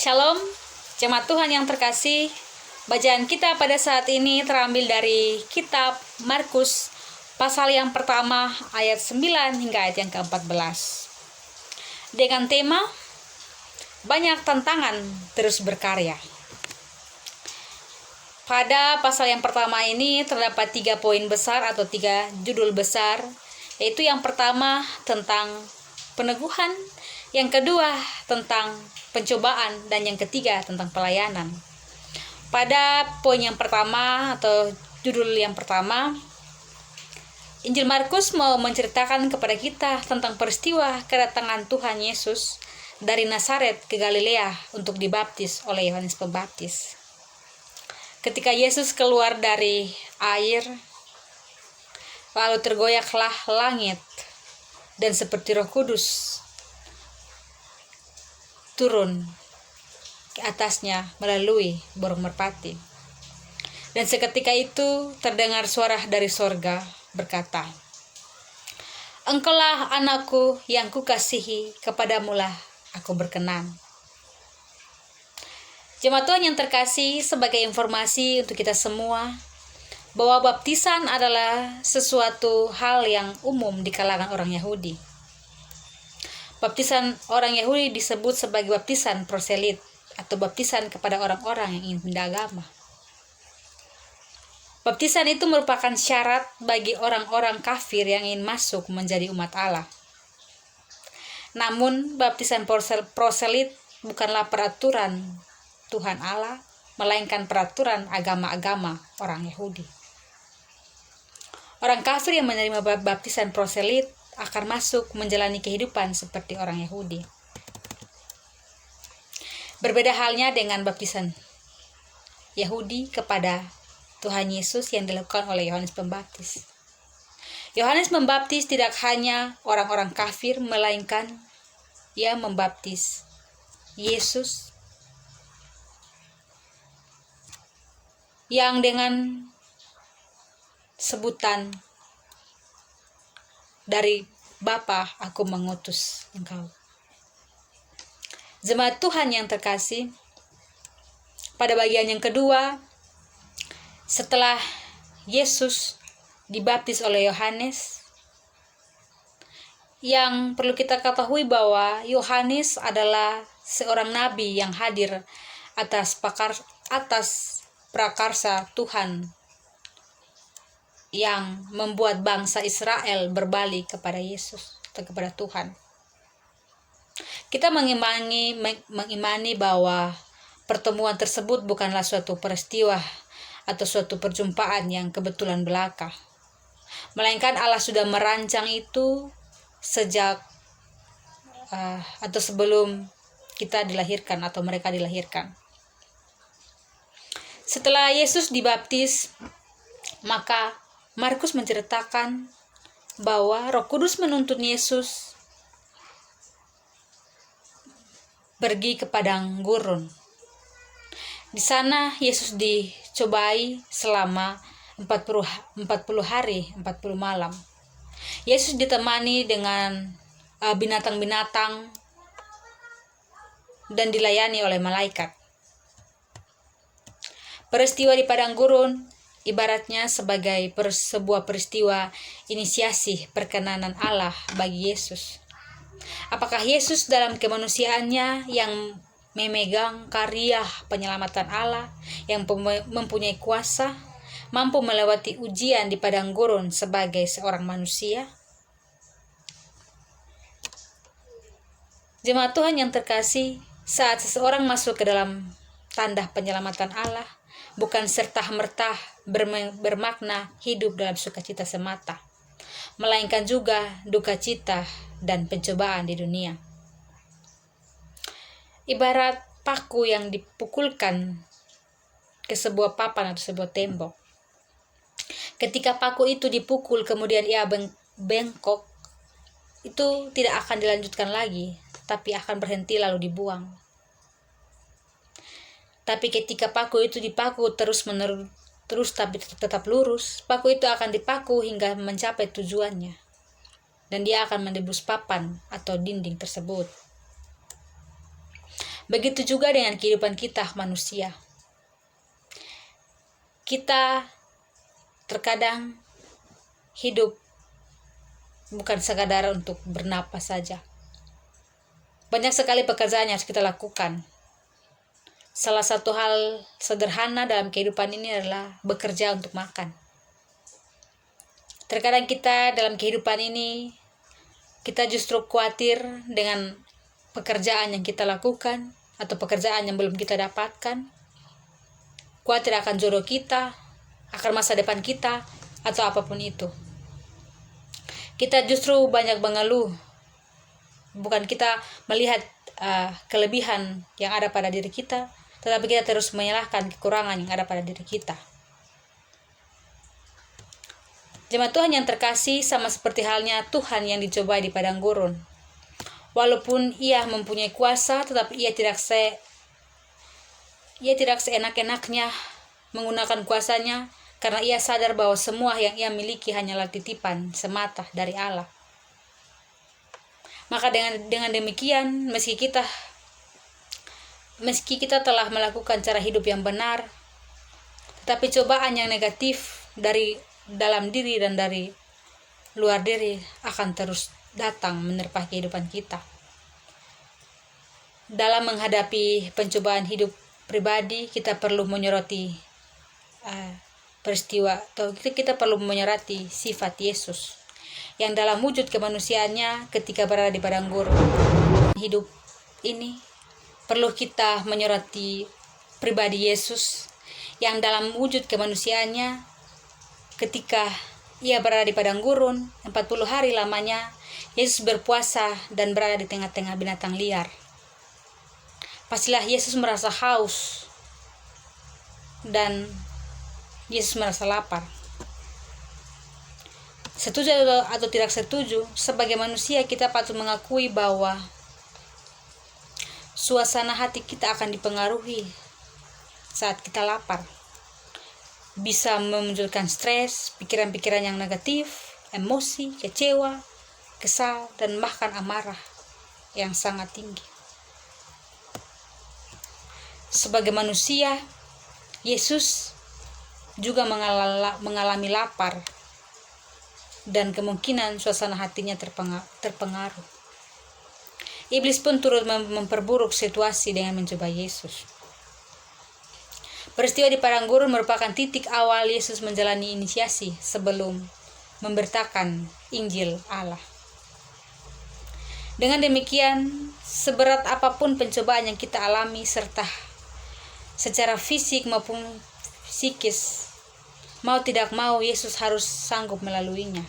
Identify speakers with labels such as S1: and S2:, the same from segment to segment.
S1: Shalom, jemaat Tuhan yang terkasih. Bacaan kita pada saat ini terambil dari kitab Markus pasal yang pertama ayat 9 hingga ayat yang ke-14. Dengan tema banyak tantangan terus berkarya. Pada pasal yang pertama ini terdapat 3 poin besar atau 3 judul besar, yaitu yang pertama tentang peneguhan, yang kedua tentang pencobaan, dan yang ketiga tentang pelayanan. Pada poin yang pertama atau judul yang pertama, Injil Markus mau menceritakan kepada kita tentang peristiwa kedatangan Tuhan Yesus dari Nazaret ke Galilea untuk dibaptis oleh Yohanes Pembaptis. Ketika Yesus keluar dari air, lalu tergoyahlah langit dan seperti Roh Kudus turun ke atasnya melalui burung merpati. Dan seketika itu terdengar suara dari sorga berkata, "Engkaulah anakku yang kukasihi, kepadamulah aku berkenan." Jemaat Tuhan yang terkasih, sebagai informasi untuk kita semua, bahwa baptisan adalah sesuatu hal yang umum di kalangan orang Yahudi. Baptisan orang Yahudi disebut sebagai baptisan proselit atau baptisan kepada orang-orang yang ingin pindah agama. Baptisan itu merupakan syarat bagi orang-orang kafir yang ingin masuk menjadi umat Allah. Namun, baptisan proselit bukanlah peraturan Tuhan Allah, melainkan peraturan agama-agama orang Yahudi. Orang kafir yang menerima baptisan proselit akan masuk menjalani kehidupan seperti orang Yahudi. Berbeda halnya dengan baptisan Yahudi kepada Tuhan Yesus yang dilakukan oleh Yohanes Pembaptis. Yohanes Pembaptis tidak hanya orang-orang kafir, melainkan ia membaptis Yesus yang dengan sebutan dari Bapa, aku mengutus engkau. Jemaat Tuhan yang terkasih, pada bagian yang kedua, setelah Yesus dibaptis oleh Yohanes, yang perlu kita ketahui bahwa Yohanes adalah seorang nabi yang hadir atas prakarsa Tuhan yang membuat bangsa Israel berbalik kepada Yesus atau kepada Tuhan. Kita mengimani bahwa pertemuan tersebut bukanlah suatu peristiwa atau suatu perjumpaan yang kebetulan belaka, melainkan Allah sudah merancang itu sejak atau sebelum kita dilahirkan atau mereka dilahirkan. Setelah Yesus dibaptis, maka Markus menceritakan bahwa Roh Kudus menuntun Yesus pergi ke padang gurun. Di sana Yesus dicobai selama 40 hari, 40 malam. Yesus ditemani dengan binatang-binatang dan dilayani oleh malaikat. Peristiwa di padang gurun ibaratnya sebagai sebuah peristiwa inisiasi perkenanan Allah bagi Yesus. Apakah Yesus dalam kemanusiaannya yang memegang karya penyelamatan Allah, yang mempunyai kuasa, mampu melewati ujian di padang gurun sebagai seorang manusia? Jemaat Tuhan yang terkasih, saat seseorang masuk ke dalam tanda penyelamatan Allah, bukan serta-merta bermakna hidup dalam sukacita semata, melainkan juga duka cita dan pencobaan di dunia. Ibarat paku yang dipukulkan ke sebuah papan atau sebuah tembok. Ketika paku itu dipukul kemudian ia bengkok, itu tidak akan dilanjutkan lagi, tapi akan berhenti lalu dibuang. Tapi ketika paku itu dipaku terus tapi tetap lurus, paku itu akan dipaku hingga mencapai tujuannya, dan dia akan menembus papan atau dinding tersebut. Begitu juga dengan kehidupan kita manusia. Kita terkadang hidup bukan sekadar untuk bernapas saja. Banyak sekali pekerjaan yang harus kita lakukan. Salah satu hal sederhana dalam kehidupan ini adalah bekerja untuk makan. Terkadang kita dalam kehidupan ini, kita justru khawatir dengan pekerjaan yang kita lakukan atau pekerjaan yang belum kita dapatkan. Khawatir akan jodoh kita, akan masa depan kita, atau apapun itu. Kita justru banyak mengeluh. Bukan kita melihat kelebihan yang ada pada diri kita, tetapi kita terus menyalahkan kekurangan yang ada pada diri kita. Jemaat Tuhan yang terkasih, sama seperti halnya Tuhan yang dicobai di padang gurun. Walaupun ia mempunyai kuasa, tetapi ia tidak seenak-enaknya menggunakan kuasanya, karena ia sadar bahwa semua yang ia miliki hanyalah titipan semata dari Allah. Maka dengan demikian, meski kita telah melakukan cara hidup yang benar, tetapi cobaan yang negatif dari dalam diri dan dari luar diri akan terus datang menerpa kehidupan kita. Dalam menghadapi pencobaan hidup pribadi, kita perlu menyoroti peristiwa, atau kita perlu menyoroti sifat Yesus yang dalam wujud kemanusiaannya ketika berada di padang gurun. Hidup ini perlu kita menyoroti pribadi Yesus yang dalam wujud kemanusiaannya ketika ia berada di padang gurun 40 hari lamanya, Yesus berpuasa dan berada di tengah-tengah binatang liar. Pastilah Yesus merasa haus dan Yesus merasa lapar. Setuju atau tidak setuju, sebagai manusia kita patut mengakui bahwa suasana hati kita akan dipengaruhi saat kita lapar. Bisa memunculkan stres, pikiran-pikiran yang negatif, emosi, kecewa, kesal, dan bahkan amarah yang sangat tinggi. Sebagai manusia, Yesus juga mengalami lapar, dan kemungkinan suasana hatinya terpengaruh. Iblis pun turut memperburuk situasi dengan mencoba Yesus. Peristiwa di padang gurun merupakan titik awal Yesus menjalani inisiasi sebelum memberitakan Injil Allah. Dengan demikian, seberat apapun pencobaan yang kita alami serta secara fisik maupun psikis, mau tidak mau Yesus harus sanggup melaluinya.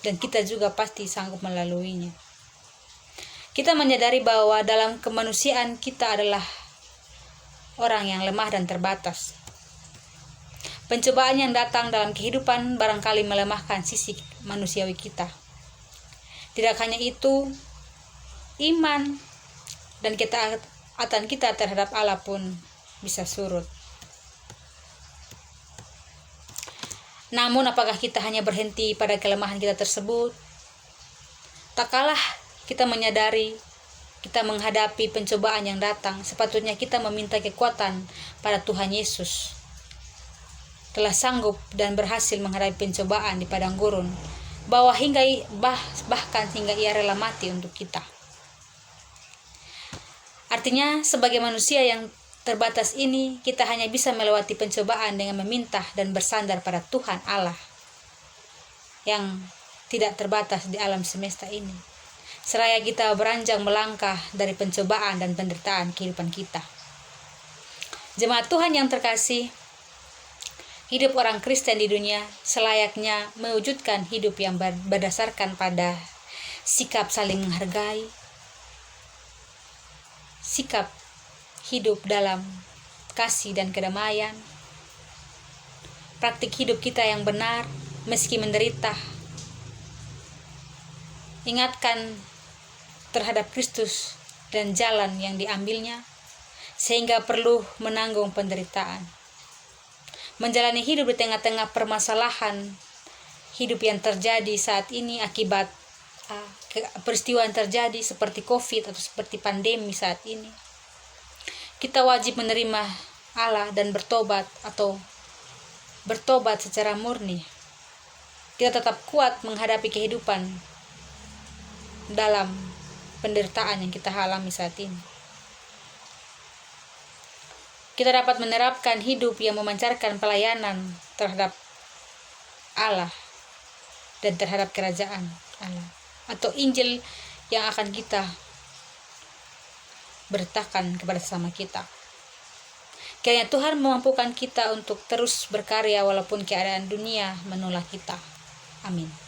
S1: Dan kita juga pasti sanggup melaluinya. Kita menyadari bahwa dalam kemanusiaan kita adalah orang yang lemah dan terbatas. Pencobaan yang datang dalam kehidupan barangkali melemahkan sisi manusiawi kita. Tidak hanya itu, iman dan ketaatan kita terhadap Allah pun bisa surut. Namun apakah kita hanya berhenti pada kelemahan kita tersebut? Tak kalah kita menyadari, kita menghadapi pencobaan yang datang, sepatutnya kita meminta kekuatan pada Tuhan Yesus. Telah sanggup dan berhasil menghadapi pencobaan di padang gurun, bahkan hingga ia rela mati untuk kita. Artinya, sebagai manusia yang terbatas ini, kita hanya bisa melewati pencobaan dengan meminta dan bersandar pada Tuhan Allah yang tidak terbatas di alam semesta ini. Seraya kita beranjak melangkah dari pencobaan dan penderitaan kehidupan kita. Jemaat Tuhan yang terkasih, hidup orang Kristen di dunia selayaknya mewujudkan hidup yang berdasarkan pada sikap saling menghargai, sikap hidup dalam kasih dan kedamaian, praktik hidup kita yang benar meski menderita, ingatkan terhadap Kristus dan jalan yang diambilnya, sehingga perlu menanggung penderitaan. Menjalani hidup di tengah-tengah permasalahan hidup yang terjadi saat ini akibat peristiwa yang terjadi seperti COVID atau seperti pandemi saat ini, kita wajib menerima Allah dan bertobat atau bertobat secara murni. Kita tetap kuat menghadapi kehidupan dalam penderitaan yang kita alami saat ini. Kita dapat menerapkan hidup yang memancarkan pelayanan terhadap Allah dan terhadap kerajaan Allah, atau Injil yang akan kita beritakan kepada sesama kita. Kiranya Tuhan memampukan kita untuk terus berkarya walaupun keadaan dunia menolak kita. Amin.